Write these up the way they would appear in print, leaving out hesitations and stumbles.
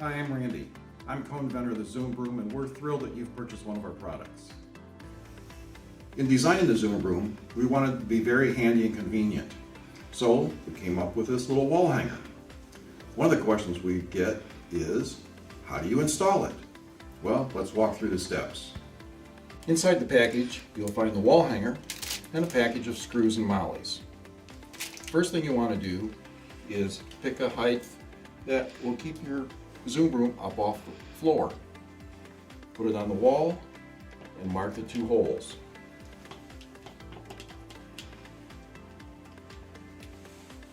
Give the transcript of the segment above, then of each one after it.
Hi, I'm Randy. I'm co-inventor of the Zoom Broom, and we're thrilled that you've purchased one of our products. In designing the Zoom Broom, we wanted it to be very handy and convenient. So we came up with this little wall hanger. One of the questions we get is, how do you install it? Well, let's walk through the steps. Inside the package, you'll find the wall hanger and a package of screws and mollies. First thing you want to do is pick a height that will keep your Zoom Broom up off the floor. Put it on the wall and mark the 2 holes.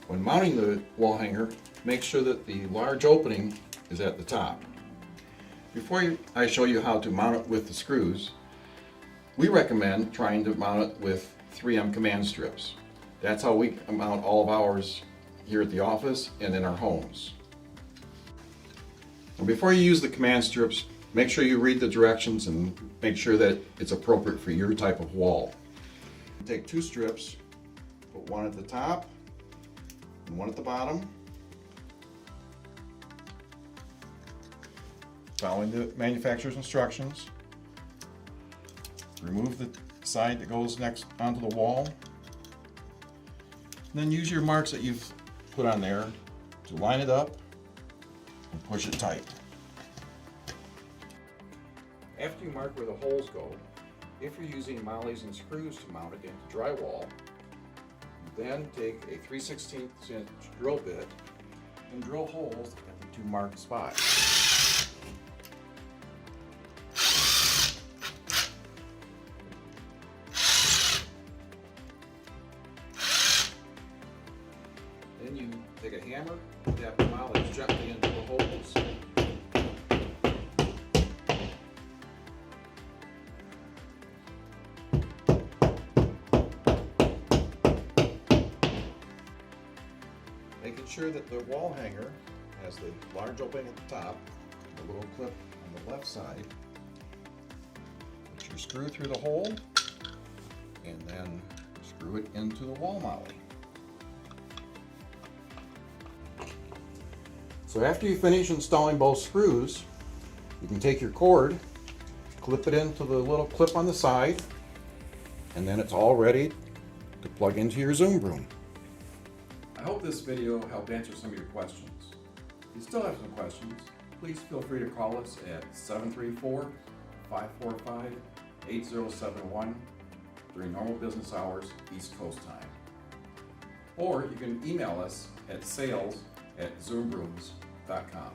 When mounting the wall hanger, make sure that the large opening is at the top. Before I show you how to mount it with the screws, we recommend trying to mount it with 3M command strips. That's how we mount all of ours here at the office and in our homes. And before you use the command strips, make sure you read the directions and make sure that it's appropriate for your type of wall. Take 2 strips, put one at the top and one at the bottom. Following the manufacturer's instructions, remove the side that goes next onto the wall. And then use your marks that you've put on there to line it up and push it tight. After you mark where the holes go, if you're using mollies and screws to mount it into drywall, then take a 3/16 inch drill bit and drill holes at the 2 marked spots. Then you take a hammer, tap the mollies gently into the holes. Making sure that the wall hanger has the large opening at the top, and a little clip on the left side. Put your screw through the hole, and then screw it into the wall molly. So after you finish installing both screws, you can take your cord, clip it into the little clip on the side, and then it's all ready to plug into your Zoom Broom. I hope this video helped answer some of your questions. If you still have some questions, please feel free to call us at 734-545-8071 during normal business hours, East Coast time. Or you can email us at sales@zoombrooms.com.